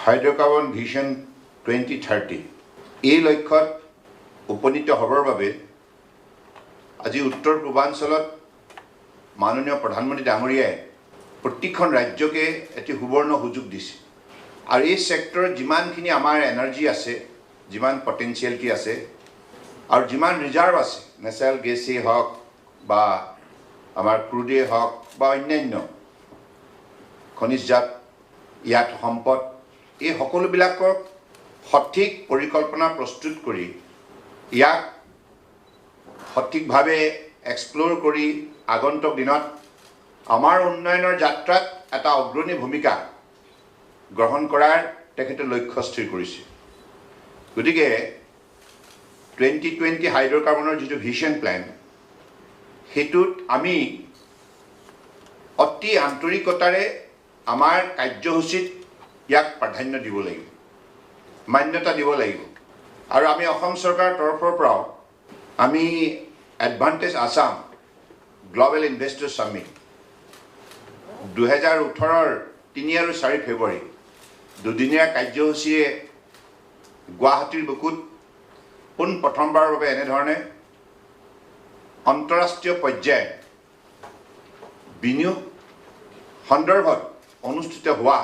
Hydrocarbon vision 2030 এই লক্ষ্যত উপনীত হ'বৰ বাবে আজি উত্তৰ পূৰ্বাঞ্চলত মাননীয় প্ৰধানমন্ত্ৰী ডাঙৰীয়াই প্ৰতিখন ৰাজ্যকে এটি সুবৰ্ণ সুযোগ দিছে আৰু এই সেক্টৰত যিমানখিনি আমাৰ এনাৰ্জি আছে যিমান পটেনশিয়ালিটি আছে আৰু যিমান ৰিজাৰ্ভ আছে নেচাৰেল গেছেই হওক বা আমাৰ ক্ৰুডেই হওক বা অন্যান্য খনিজজাত ইয়াত সম্পদ এই সকলোবিলাকক সঠিক পৰিকল্পনা প্ৰস্তুত কৰি ইয়াক সঠিকভাৱে এক্সপ্লোৰ কৰি আগন্তুক দিনত আমাৰ উন্নয়নৰ যাত্ৰাত এটা অগ্ৰণী ভূমিকা গ্ৰহণ কৰাৰ তেখেতে লক্ষ্য স্থিৰ কৰিছে গতিকে 2020 হাইড্ৰ'কাৰ্বনৰ যিটো ভিজন প্লেন হেতুত আমি অতি আন্তৰিকতাৰে আমাৰ কাৰ্যসূচীত ইয়াক প্ৰাধান্য দিব লাগিব মান্যতা দিব লাগিব আৰু আমি অসম চৰকাৰৰ তৰফৰ পৰাও আমি advantage Assam global investor summit 2018 3 আৰু 4 ফেব্ৰুৱাৰী দুদিনীয়া কাৰ্যসূচীয়ে গুৱাহাটীৰ বুকুত প্ৰথমবাৰৰ বাবে এনেধৰণে আন্তঃৰাষ্ট্ৰীয় পৰ্যায়ত বিনিয়োগ সন্দৰ্ভত অনুষ্ঠিত হোৱা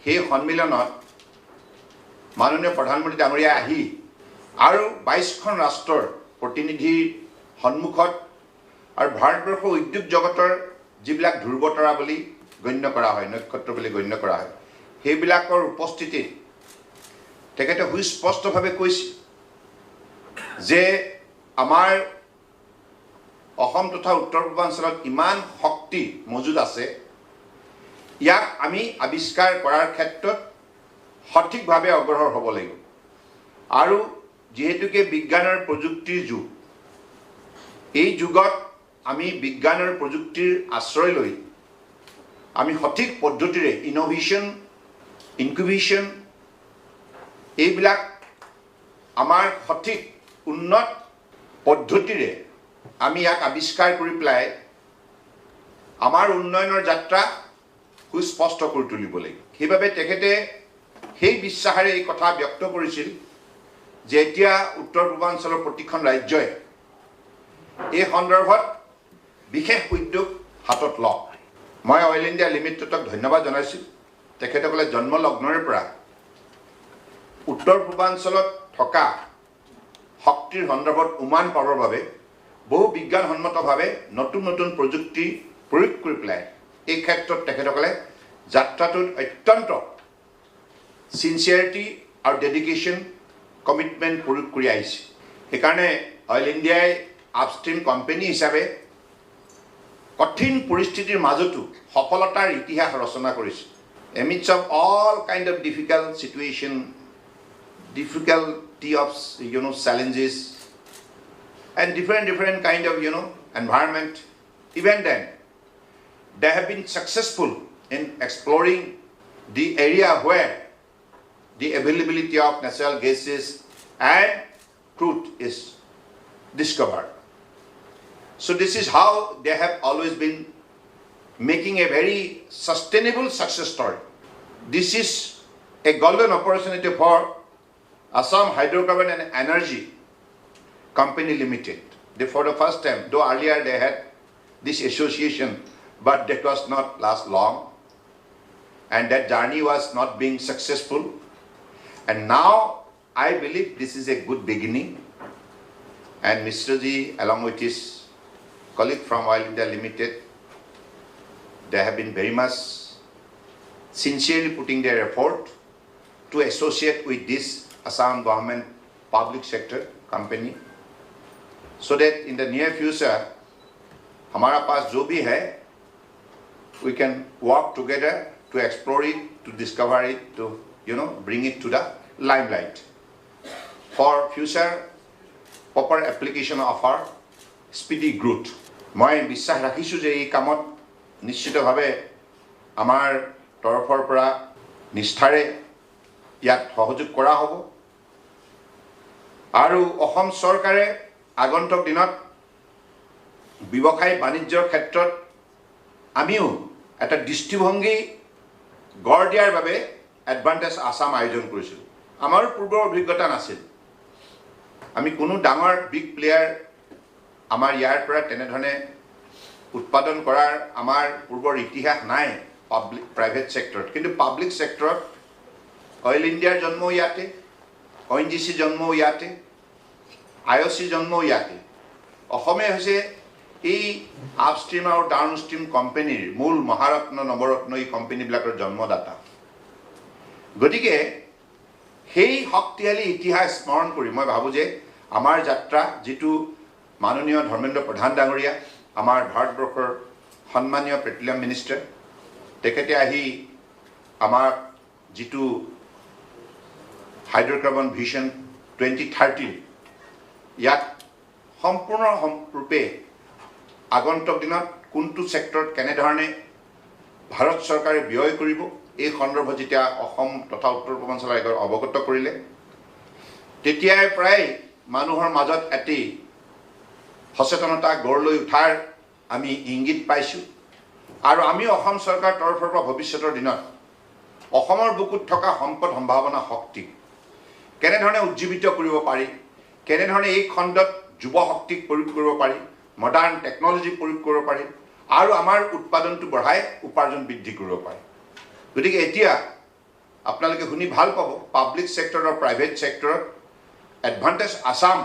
সেই সন্মিলনত মাননীয় প্ৰধানমন্ত্ৰী ডাঙৰীয়া আহি আৰু 22খন ৰাষ্ট্ৰৰ প্ৰতিনিধিৰ সন্মুখত আৰু ভাৰতবৰ্ষৰ উদ্যোগ জগতৰ যিবিলাক ধ্ৰুৱতৰা বুলি গণ্য কৰা হয় নক্ষত্ৰ বুলি গণ্য কৰা হয় সেইবিলাকৰ উপস্থিতিত তেখেতে সুস্পষ্টভাৱে কৈছে যে আমাৰ অসম তথা উত্তৰ পূৰ্বাঞ্চলত ইমান শক্তি মজুদ আছে ইয়াক আমি আৱিষ্কাৰ কৰাৰ ক্ষেত্ৰত সঠিকভাৱে অগ্ৰসৰ হ'ব লাগিব আৰু যেহেতুকে বিজ্ঞানৰ প্ৰযুক্তিৰ যুগ এই যুগত আমি বিজ্ঞানৰ প্ৰযুক্তিৰ আশ্ৰয় লৈ আমি সঠিক পদ্ধতিৰে ইনোভেশন ইনকিউবেশন এইবিলাক আমাৰ সঠিক উন্নত পদ্ধতিৰে আমি ইয়াক আৱিষ্কাৰ কৰি পেলাই আমাৰ উন্নয়নৰ যাত্ৰা সুস্পষ্ট কৰি তুলিব লাগিব সেইবাবে তেখেতে সেই বিশ্বাসেৰে এই কথা ব্যক্ত কৰিছিল যে এতিয়া উত্তৰ পূৰ্বাঞ্চলৰ প্ৰতিখন ৰাজ্যই এই সন্দৰ্ভত বিশেষ উদ্যোগ হাতত লওক মই অইল ইণ্ডিয়া লিমিটেডক ধন্যবাদ জনাইছোঁ তেখেতসকলে জন্মলগ্নৰে পৰা উত্তৰ পূৰ্বাঞ্চলত থকা শক্তিৰ সন্দৰ্ভত উমান পাবৰ বাবে বহু বিজ্ঞানসন্মতভাৱে নতুন নতুন প্ৰযুক্তি প্ৰয়োগ কৰি পেলাই এই ক্ষেত্ৰত তেখেতসকলে যাত্ৰাটোত অত্যন্ত সিনচিয়াৰিটি আৰু ডেডিকেশ্যন কমিটমেণ্ট প্ৰয়োগ কৰি আহিছে সেইকাৰণে অইল ইণ্ডিয়াই আপষ্ট্ৰীম কোম্পানী হিচাপে কঠিন পৰিস্থিতিৰ মাজতো সফলতাৰ ইতিহাস ৰচনা কৰিছে amidst of all kind of difficulty of challenges and different kind of environment even then they have been successful in exploring the area where the availability of natural gases and crude is discovered. So this is how they have always been making a very sustainable success story. This is a golden opportunity for Assam Hydrocarbon and Energy Company Limited. They, for the first time, though earlier they had this association, but that was not last long, and that journey was not being successful. And now I believe this is a good beginning. And Mr. Ji, along with his colleague from Oil India Limited, they have been very much sincerely putting their effort to associate with this Assam government public sector company, so that in the near future, हमारा पास जो भी है, we can work together to explore it, to discover it, to bring it to the limelight for future proper application of our speedy growth. মই বিশ্বাস ৰাখিছোঁ যে এই কামত নিশ্চিতভাৱে আমাৰ তৰফৰ পৰা নিষ্ঠাৰে ইয়াত সহযোগ কৰা হ'ব আৰু অসম চৰকাৰে আগন্তুক দিনত ব্যৱসায় বাণিজ্যৰ ক্ষেত্ৰত আমিও এটা দৃষ্টিভংগী গঢ় দিয়াৰ বাবে এডভান্টেজ আসাম আয়োজন কৰিছিল আমাৰ পূৰ্বৰ অভিজ্ঞতা নাছিল আমি কোনো ডাঙৰ বিগ প্লেয়াৰ আমাৰ ইয়াৰ পৰা তেনেধৰণে উৎপাদন কৰাৰ আমাৰ পূৰ্বৰ ইতিহাস নাই পাব্লিক প্ৰাইভেট সেক্টৰত কিন্তু পাব্লিক সেক্টৰত অইল ইণ্ডিয়াৰ জন্ম ইয়াতে ONGC জন্ম ইয়াতে IOC জন্ম ইয়াতে অসমে হৈছে এই আপষ্ট্ৰীম আৰু ডাউনষ্ট্ৰীম কোম্পানীৰ মূল মহাৰত্ন নৱৰত্ন এই কোম্পানীবিলাকৰ জন্মদাতা গতিকে সেই শক্তিশালী ইতিহাস স্মৰণ কৰি মই ভাবোঁ যে আমাৰ যাত্ৰা যেটো মাননীয় ধৰ্মেন্দ্ৰ প্ৰধান ডাঙৰীয়া আমাৰ ভাৰতবৰ্ষৰ সন্মানীয় পেট্ৰলিয়াম মিনিষ্টাৰ তেখেতে আহি আমাৰ যেটো হাইড্ৰকাৰ্বন ভিজন 2030 ইয়াত সম্পূৰ্ণ ৰূপে আগন্তুক দিনত কোনটো সেক্টৰত কেনেধৰণে ভাৰত চৰকাৰে ব্যয় কৰিব এই সন্দৰ্ভত যেতিয়া অসম তথা উত্তৰ পূৰ্বাঞ্চল আয়োগৰ অৱগত কৰিলে তেতিয়াই প্ৰায় মানুহৰ মাজত এটি সচেতনতা গঢ় লৈ উঠাৰ আমি ইংগিত পাইছোঁ আৰু আমি অসম চৰকাৰ তৰফৰ পৰা ভৱিষ্যতৰ দিনত অসমৰ বুকুত থকা সম্পদ সম্ভাৱনা শক্তি কেনেধৰণে উজ্জীৱিত কৰিব পাৰি কেনেধৰণে এই খণ্ডত যুৱ শক্তিক প্ৰয়োগ কৰিব পাৰি মডাৰ্ণ টেকনলজি প্ৰয়োগ কৰিব পাৰি আৰু আমাৰ উৎপাদনটো বঢ়াই উপাৰ্জন বৃদ্ধি কৰিব পাৰি গতিকে এতিয়া আপোনালোকে শুনি ভাল পাব পাব্লিক সেক্টৰ আৰু প্ৰাইভেট সেক্টৰত এডভান্টেজ আসাম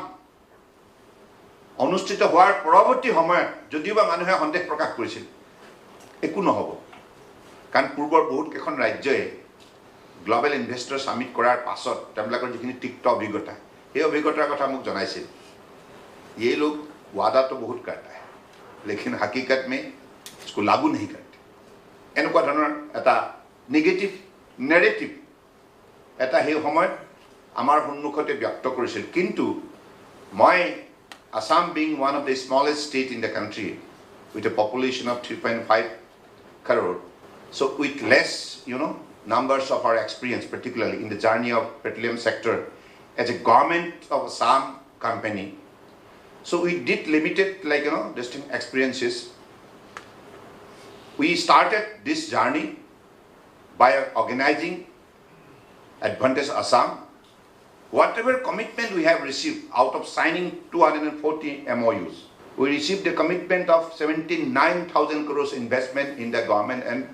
অনুষ্ঠিত হোৱাৰ পৰৱৰ্তী সময়ত যদিওবা মানুহে সন্দেহ প্ৰকাশ কৰিছিল একো নহ'ব কাৰণ পূৰ্বৰ বহুত কেইখন ৰাজ্যই গ্লোবেল ইনভেষ্টৰ সামিট কৰাৰ পাছত তেওঁলোকৰ যিখিনি তিক্ত অভিজ্ঞতা এই অভিজ্ঞতাৰ কথা মোক জনাইছিল ये लोग वादा तो बहुत करता है लेकिन हकीकत में इसको लागू नहीं करते এনেকুৱা ধৰণৰ এটা নেগেটিভ নেৰেটিভ এটা সেই সময়ত আমাৰ সন্মুখতে ব্যক্ত কৰিছিল কিন্তু মই Assam being one of the smallest state in the country with a population of 3.5 crore so with less numbers of our experience particularly in the journey of petroleum sector as a government of Assam company so we did limited distinct experiences we started this journey by organizing Advantage Assam whatever commitment we have received out of signing 240 MOUs we received a commitment of 79,000 crores investment in the government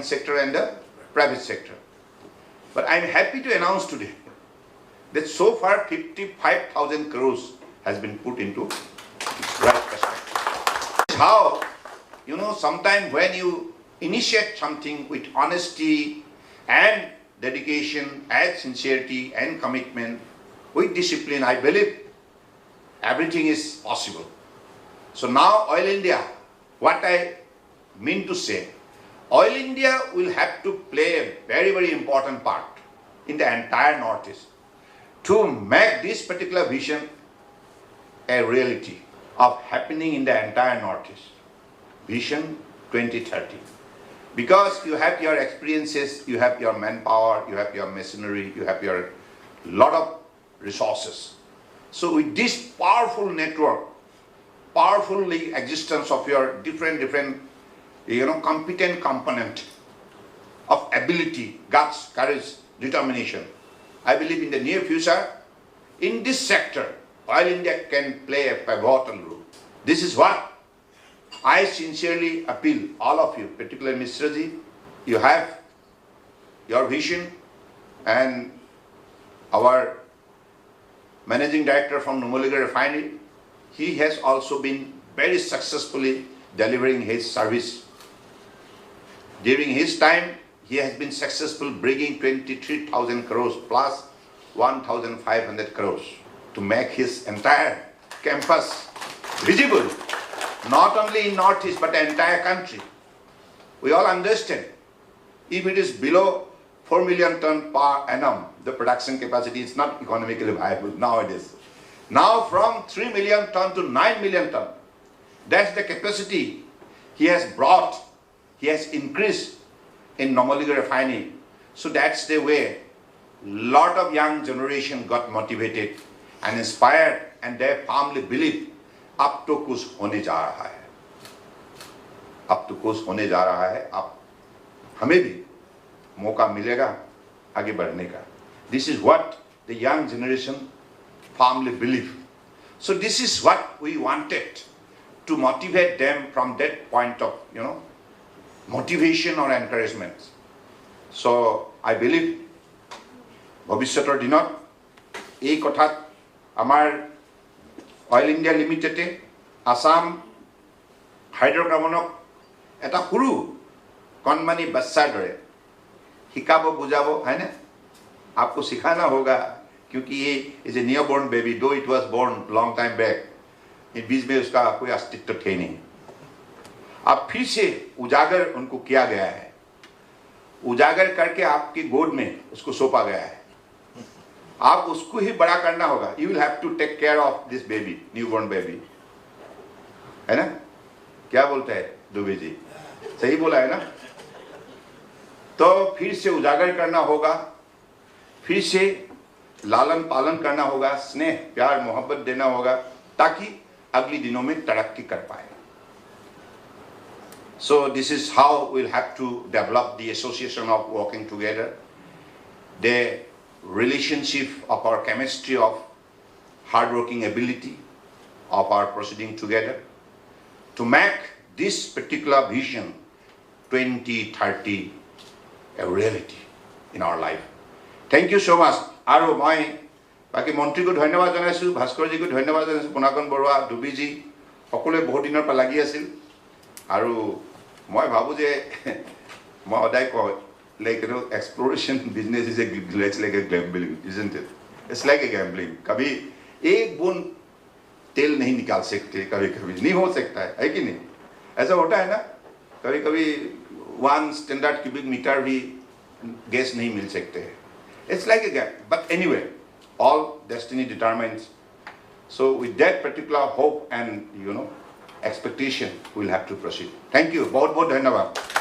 sector and the private sector but I am happy to announce today that so far 55,000 crores has been put into right perspective. How, sometimes when you initiate something with honesty and dedication and sincerity and commitment, with discipline, I believe everything is possible. So now Oil India, what I mean to say, Oil India will have to play a very, very important part in the entire Northeast to make this particular vision a reality of happening in the entire Northeast. Vision 2030. Because you have your experiences, you have your manpower, you have your machinery, you have your lot of resources. So with this powerful network, powerful existence of your different competent component of ability, guts, courage, determination, I believe in the near future, in this sector, Oil India can play a pivotal role. This is what I sincerely appeal all of you, particularly Mr. Ji, you have your vision and our managing director from Numaligarh Refinery, he has also been very successfully delivering his service. During his time, he has been successful bringing 23,000 crores plus 1,500 crores. To make his entire campus visible, not only in Northeast but the entire country. We all understand, if it is below 4 million ton per annum, the production capacity is not economically viable nowadays. Now from 3 million ton to 9 million ton, that's the capacity he has brought, he has increased in Numaligarh Refinery. So that's the way lot of young generation got motivated and inspired, and they firmly believe अब तो कुछ होने जा रहा है, अब तो कुछ होने जा रहा है, अब हमें भी मौका मिलेगा आगे बढ़ने का. This is what the young generation firmly believe. So this is what we wanted to motivate them from that point of, motivation or encouragement. So I believe ভবিষ্যতৰ দিনত এই কথাত আমাৰ অইল ইণ্ডিয়া লিমিটেডে আসাম হাইড্ৰ'কাৰ্বনক এটা সৰু কণমানি বাচ্চাৰ দৰে শিকাব বুজাব, হয়নে? आपको सिखाना होगा क्योंकि ये is a near born baby, though it was born long time back, इस बीच में उसका कोई अस्तित्व थे नहीं. अब फिर से उजागर उनको किया गया है, उजागर करके आपकी गोद में उसको सौंपा गया है. आप उसको ही बड़ा करना होगा. You will have to take care of this baby, newborn baby, है ना? क्या बोलता है दुबे जी? सही बोला है ना? तो फिर से उजागर करना होगा, फिर से लालन पालन करना होगा, स्नेह प्यार मोहब्बत देना होगा, ताकि अगली दिनों में तरक्की कर पाए. So this is how we'll have to develop the association of working together, the relationship of our chemistry of hard-working ability of our proceeding together to make this particular vision 2030 a reality in our life. Thank you so much. আৰু মই বাকী মন্ত্ৰীকো ধন্যবাদ জনাইছোঁ, ভাস্কৰজীকো ধন্যবাদ জনাইছোঁ, পুনাকন বৰুৱা, ডুবিজি সকলোৱে বহুত দিনৰ পৰা লাগি আছিল. আৰু মই ভাবোঁ যে মই সদায় কওঁ, like exploration business is like a gambling, isn't it? It's like a gambling. कभी एक बूंद तेल नहीं निकाल सकते, कभी कभी नहीं हो सकता है कि नहीं? ऐसा होता है ना, कभी कभी 1 स्टैंडर्ड क्यूबिक मीटर भी गैस नहीं मिल सकते हैं. It's like a gap. But anyway, all destiny determines. So with that particular hope and expectation, we'll have to proceed. Thank you. बहुत बहुत धन्यवाद.